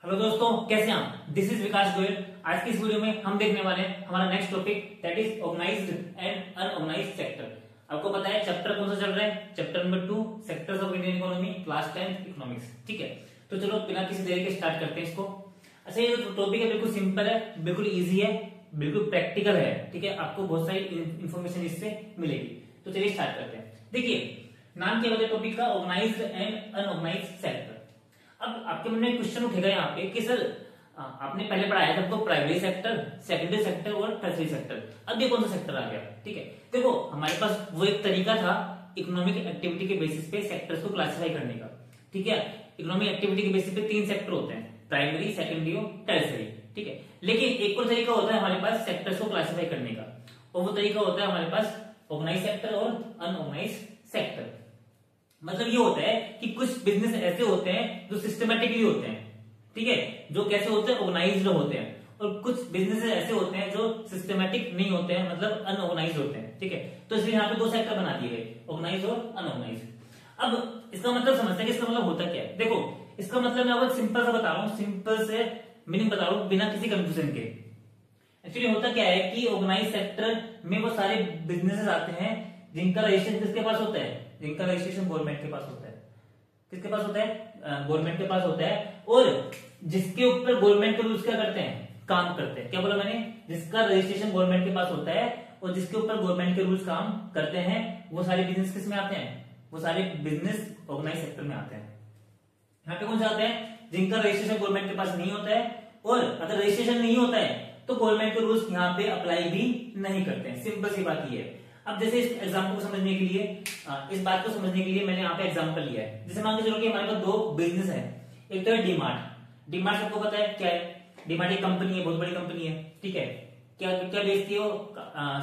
Hello दोस्तों, कैसे हैं आप? दिस इज विकास गोयल। आज की इस वीडियो में हम देखने वाले हैं हमारा next topic, that is organised and unorganised sector. आपको पता है चैप्टर कौन सा चल रहा है? Chapter number 2, sectors of Indian economy, class 10 economics. ठीक है, तो चलो बिना किसी देरी के स्टार्ट करते हैं इसको। अच्छा, ये जो टॉपिक है बिल्कुल सिंपल है, बिल्कुल ईजी है, बिल्कुल प्रैक्टिकल है। ठीक है, आपको बहुत सारी इंफॉर्मेशन इससे मिलेगी। तो चलिए स्टार्ट करते हैं। देखिए, नाम क्या होता है टॉपिक का? Organised and unorganised sector. अब आपके मन में क्वेश्चन उठेगा यहाँ पे कि सर आपने पहले पढ़ाया था आपको प्राइमरी सेक्टर, सेकेंडरी सेक्टर और टर्सरी सेक्टर, अब ये कौन सा सेक्टर आ गया? ठीक है, देखो हमारे पास वो एक तरीका था इकोनॉमिक एक्टिविटी के बेसिस पे सेक्टर्स को क्लासिफाई करने का। ठीक है, इकोनॉमिक एक्टिविटी के बेसिस पे 3 सेक्टर होते हैं, प्राइमरी, सेकेंडरी और टर्सरी। ठीक है, लेकिन एक और तरीका होता है हमारे पास सेक्टर्स को क्लासिफाई करने का, और वो तरीका होता है हमारे पास ऑर्गेनाइज्ड सेक्टर और अनऑर्गेनाइज्ड सेक्टर। मतलब ये होता है कि कुछ बिजनेस ऐसे होते हैं जो सिस्टमेटिकली होते हैं, ठीक है, जो कैसे होते हैं? ऑर्गेनाइज्ड होते हैं। और कुछ बिजनेस ऐसे होते हैं जो सिस्टमेटिक नहीं होते हैं, मतलब अनऑर्गेनाइज्ड होते हैं। ठीक है, तो इसलिए यहाँ पे 2 सेक्टर बना दिए गए, ऑर्गेनाइज्ड और अनऑर्गेनाइज्ड। अब इसका मतलब समझते हैं कि इसका मतलब होता क्या है। देखो, इसका मतलब मैं आपको सिंपल सा बता रहा हूँ, सिंपल से मीनिंग बता रहा हूँ बिना किसी कंफ्यूजन के। एक्चुअली होता क्या है कि ऑर्गेनाइज्ड सेक्टर में वो सारे बिजनेसेस आते हैं जिनका रजिस्ट्रेशन किसके पास होता है? जिनका रजिस्ट्रेशन गवर्नमेंट के पास होता है। किसके पास होता है? गवर्नमेंट के पास होता है, और जिसके ऊपर गवर्नमेंट के रूल्स क्या करते हैं? काम करते हैं। क्या बोला मैंने? जिसका रजिस्ट्रेशन गवर्नमेंट के पास होता है और जिसके ऊपर गवर्नमेंट के रूल्स काम करते हैं, वो सारे बिजनेस किस में आते हैं? वो सारे बिजनेस ऑर्गेनाइज सेक्टर में आते हैं। यहाँ पे कौन से आते हैं? जिनका रजिस्ट्रेशन गवर्नमेंट के पास नहीं होता है, और अगर रजिस्ट्रेशन नहीं होता है तो गवर्नमेंट के रूल्स यहाँ पे अप्लाई भी नहीं करते हैं। सिंपल सी बात ये है। अब जैसे इस एग्जाम्पल को समझने के लिए, इस बात को समझने के लिए मैंने यहाँ पे एग्जाम्पल लिया है। जैसे मान के चलो कि हमारे पास 2 बिजनेस है। एक तो है डीमार्ट। डीमार्ट सबको पता है क्या है? डीमार्ट एक कंपनी है, बहुत बड़ी कंपनी है। ठीक है, क्या क्या बेचती है वो?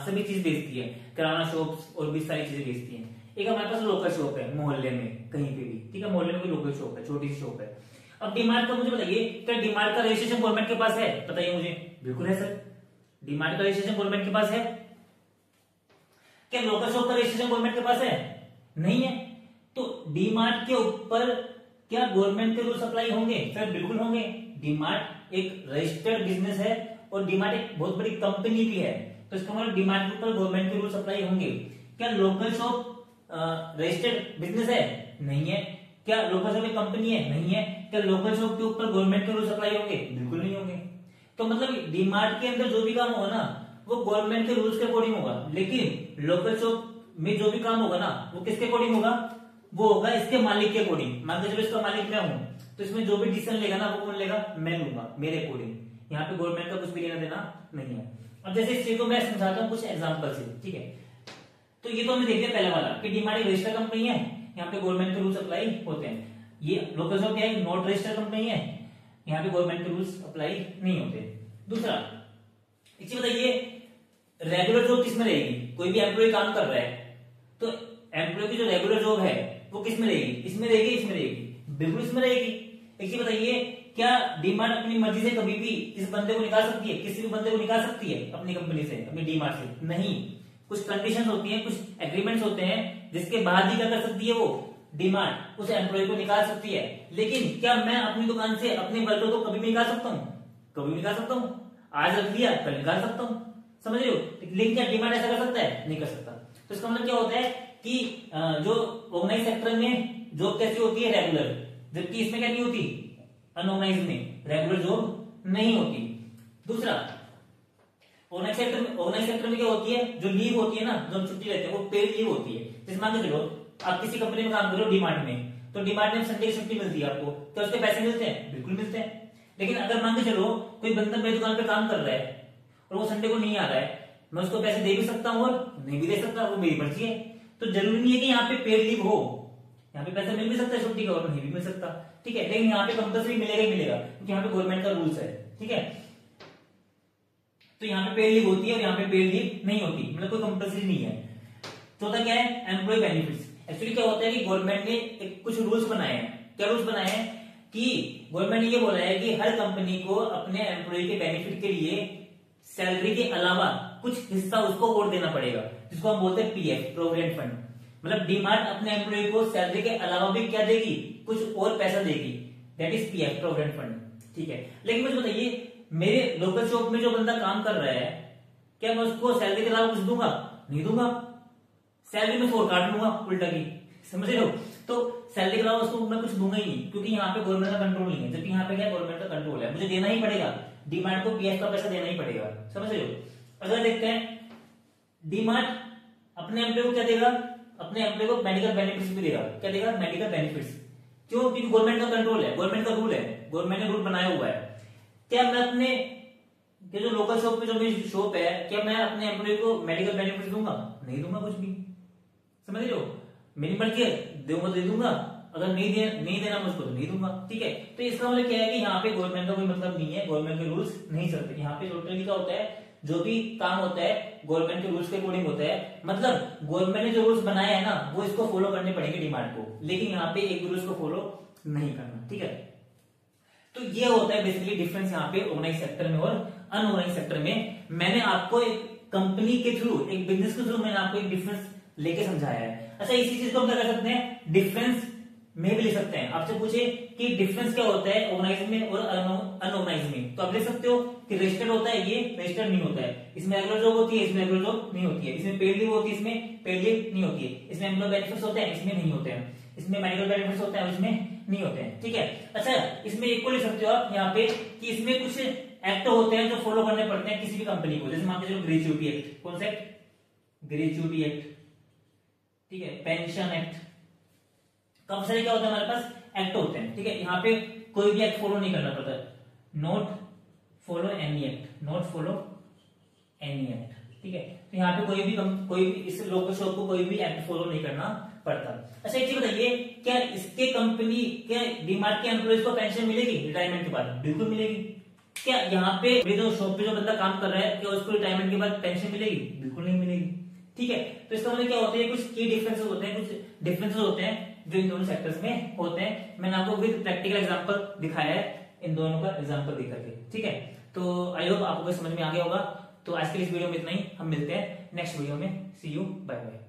सभी चीज बेचती है, किराना शॉप्स और भी सारी चीजें बेचती है। एक हमारे पास लोकल शॉप है, मोहल्ले में कहीं पे भी। ठीक है, मोहल्ले में कोई लोकल शॉप है, छोटी सी शॉप है। अब डीमार्ट का मुझे बताइए, क्या डीमार्ट का रजिस्ट्रेशन गवर्नमेंट के पास है? बताइए मुझे। बिल्कुल है सर, डीमार्ट का रजिस्ट्रेशन गवर्नमेंट के पास है। क्या लोकल शॉप का रजिस्ट्रेशन गवर्नमेंट के पास है? नहीं है। तो डीमार्ट के ऊपर क्या गवर्नमेंट के रूल्स अप्लाई होंगे? सर बिल्कुल होंगे। डीमार्ट एक रजिस्टर्ड बिजनेस है और डीमार्ट एक बहुत बड़ी कंपनी भी है, तो इसका मतलब डीमार्ट के ऊपर गवर्नमेंट के रूल्स अप्लाई होंगे। क्या लोकल शॉप रजिस्टर्ड बिजनेस है? नहीं है। क्या लोकल शॉप एक कंपनी है? नहीं है। क्या लोकल शॉप के ऊपर गवर्नमेंट के रूल्स अप्लाई होंगे? बिल्कुल नहीं होंगे। तो मतलब डीमार्ट के अंदर जो भी काम होगा ना, वो गवर्नमेंट के रूल्स के अकॉर्डिंग होगा, लेकिन लोकल शॉप में जो भी काम होगा ना, वो किसके अकॉर्डिंग होगा? वो होगा इसके मालिक के अकॉर्डिंग। मान लीजिए इसका मालिक मैं हूं, तो इसमें जो भी डिसीजन लेगा ना, वो कौन लेगा? मैं लूंगा, मेरे अकॉर्डिंग। यहाँ पे गवर्नमेंट का कुछ भी लेना देना नहीं है। अब जैसे इस चीज को मैं समझाता हूँ कुछ एग्जाम्पल से। ठीक है, तो ये तो हमने देख लिया पहला वाला कि डीमार्ट एक रजिस्टर्ड कंपनी है, यहाँ पे गवर्नमेंट के रूल्स अप्लाई होते हैं। ये लोकल शॉप क्या है? नॉट रजिस्टर्ड कंपनी है, यहाँ पे गवर्नमेंट के रूल्स अप्लाई नहीं होते। दूसरा, एक चीज बताइए, रेगुलर जॉब किसमें रहेगी? कोई भी एम्प्लॉय काम कर रहा है, तो एम्प्लॉय की जो रेगुलर जॉब है वो किसमें रहेगी? इसमें रहेगी, इसमें रहेगी? बिल्कुल इसमें रहेगी। एक चीज बताइए, क्या डीमार्ट अपनी मर्जी से कभी भी इस बंदे को निकाल सकती है? किसी भी बंदे को निकाल सकती है अपनी कंपनी से, अपनी डीमार्ट से? नहीं। कुछ कंडीशंस होती हैं, कुछ एग्रीमेंट्स होते हैं, जिसके बाद ही क्या कर सकती है वो डीमार्ट उस एम्प्लॉय को निकाल सकती है। लेकिन क्या मैं अपनी दुकान से अपने वर्कर को कभी भी निकाल सकता हूँ? कभी भी निकाल सकता हूँ? आज रख लिया, कल निकाल सकता हूँ। समझ रहे हो? लेकिन क्या डीमार्ट ऐसा कर सकता है? नहीं कर सकता। तो इसका मतलब क्या होता है कि जो ऑर्गेनाइज सेक्टर में जॉब कैसी होती है? रेगुलर, जबकि इसमें क्या नहीं होती? अनऑर्गेनाइज में रेगुलर जॉब नहीं होती। दूसरा, ऑर्गेनाइज सेक्टर में क्या होती है? जो लीव होती है ना, जो हम छुट्टी लेते हैं, वो पेड लीव होती है। जैसे मान के चलो आप किसी कंपनी में काम कर रहे हो डीमार्ट में, तो डीमार्ट में संडे की छुट्टी मिलती है आपको, तो उसके पैसे मिलते हैं? बिल्कुल मिलते हैं। लेकिन अगर मान के चलो कोई बंदा मेरी दुकान पे काम कर रहा है और वो संडे को नहीं आ रहा है, मैं उसको पैसे दे भी सकता हूँ और नहीं भी दे सकता, वो मेरी मर्जी है। तो जरूरी नहीं है कि यहाँ पे पेड लीव हो, यहाँ पे पैसा मिल भी सकता है छुट्टी का और नहीं भी मिल सकता। ठीक है, लेकिन यहाँ पे कंपल्सरी मिलेगा ही मिलेगा, क्योंकि यहाँ पे गवर्नमेंट का रूल्स है। ठीक है, तो यहाँ पे पेड लीव होती है और यहाँ पे पेड लीव नहीं होती, मतलब कोई कंपल्सरी नहीं है। चौथा क्या है? Employ benefits. एक्चुअली क्या होता है कि गवर्नमेंट ने कुछ रूल्स बनाए हैं। क्या रूल्स बनाए हैं? कि गवर्नमेंट ने ये बोला है कि हर कंपनी को अपने एम्प्लॉय के बेनिफिट के लिए सैलरी के अलावा कुछ हिस्सा उसको और देना पड़ेगा, जिसको हम बोलते हैं पीएफ, प्रोविडेंट फंड। मतलब डीमार्ट अपने एम्प्लॉय को सैलरी के अलावा भी क्या देगी? कुछ और पैसा देगी, that is PF, provident fund. ठीक है, लेकिन मुझे बताइए मेरे लोकल शॉप में जो बंदा काम कर रहा है, क्या मैं उसको सैलरी के अलावा कुछ दूंगा? नहीं दूंगा। सैलरी में और काट लूंगा उल्टा की, समझ रहे हो? तो सैलरी के अलावा उसको मैं कुछ दूंगा ही नहीं, क्योंकि यहाँ पे गवर्नमेंट का कंट्रोल नहीं है, जबकि यहाँ पे क्या गवर्नमेंट का कंट्रोल है, मुझे देना ही पड़ेगा, डीमार्ट को पीएफ का पैसा देना ही पड़ेगा, समझ रहे हो? अगर देखते हैं डीमार्ट अपने एम्प्लॉय को क्या देगा, अपने एम्प्लॉय को मेडिकल बेनिफिट्स भी देगा। क्या देगा? Medical benefits. क्यों? क्योंकि गवर्नमेंट का कंट्रोल है, गवर्नमेंट का रूल है, गवर्नमेंट ने रूल बनाया हुआ है। क्या मैं अपने जो लोकल शॉप पे जो मेरी शॉप है, क्या मैं अपने एम्प्लॉय को मेडिकल बेनिफिट्स दूंगा? नहीं दूंगा कुछ भी, समझ रहे हो? मेरी मर्जी है, दूंगा तो दे दूंगा, अगर नहीं देना मुझको तो नहीं दूंगा, ठीक है? तो इसका मतलब क्या है कि यहाँ पे गवर्नमेंट का कोई मतलब नहीं है, गवर्नमेंट के रूल्स नहीं चलते यहाँ पे। टोटली क्या होता है, जो भी काम होता है गवर्नमेंट के रूल्स के अकॉर्डिंग होता है, मतलब गवर्नमेंट ने जो रूल्स बनाए हैं ना वो इसको फॉलो करने पड़ेंगे डीमार्ट को, लेकिन यहाँ पे एक भी रूल्स को फॉलो नहीं करना, ठीक है? तो ये होता है बेसिकली डिफरेंस यहाँ पे ऑर्गेनाइज सेक्टर में और अनऑर्गेनाइज सेक्टर में। मैंने आपको एक कंपनी के थ्रू, एक बिजनेस के थ्रू मैंने आपको एक डिफरेंस लेके समझाया है। अच्छा, इसी चीज को हम क्या कर सकते हैं, डिफरेंस में भी लिख सकते हैं। आपसे पूछे कि डिफरेंस क्या होता है ऑर्गेनाइज में और अनऑर्गेनाइज में, तो आप लिख सकते हो कि रजिस्टर्ड होता है, ये रजिस्टर्ड नहीं होता है, इसमें रेगुलर जॉब होती है, इसमें रेगुलर जॉब नहीं होती है, इसमें पेड लीव होती है, इसमें पेड लीव नहीं होती है, इसमें एम्प्लॉय बेनिफिट्स होते हैं, इसमें नहीं होते हैं, इसमें मेडिकल बेनिफिट्स होते हैं, इसमें नहीं होते हैं, ठीक है? अच्छा, इसमें एक को लिख सकते हो आप यहाँ पे कि इसमें कुछ एक्ट होते हैं जो फॉलो करने पड़ते हैं किसी भी कंपनी को, जैसे मान के चलो ग्रेच्युटी एक्ट, कौन सा एक्ट? ग्रेच्युटी एक्ट, ठीक है? पेंशन एक्ट, काफी सारे क्या होता है हमारे पास एक्ट होते हैं, ठीक है? यहाँ पे कोई भी एक्ट फॉलो नहीं करना पड़ता, not follow any act, not follow any act, ठीक है? तो यहाँ पे कोई भी इस लोकल शॉप को कोई भी एक्ट फॉलो नहीं करना पड़ता। अच्छा, एक चीज बताइए, क्या इसके कंपनी, क्या डीमार्ट के एम्प्लॉइज को पेंशन मिलेगी रिटायरमेंट के बाद? बिल्कुल मिलेगी। क्या यहाँ पे जो शॉप पे जो बंदा काम कर रहा है, क्या उसको रिटायरमेंट के बाद पेंशन मिलेगी? बिल्कुल नहीं मिलेगी, ठीक है? तो इसका मतलब क्या होता है, कुछ की डिफरेंसेस होते हैं, कुछ डिफरेंसेस होते हैं जो इन दोनों सेक्टर्स में होते हैं। मैंने आपको विद प्रैक्टिकल एग्जांपल दिखाया है, इन दोनों का एग्जांपल देकर के, ठीक है? तो आई होप आपको समझ में आ गया होगा। तो आज के इस वीडियो में इतना ही, हम मिलते हैं नेक्स्ट वीडियो में। सी यू, बाय बाय।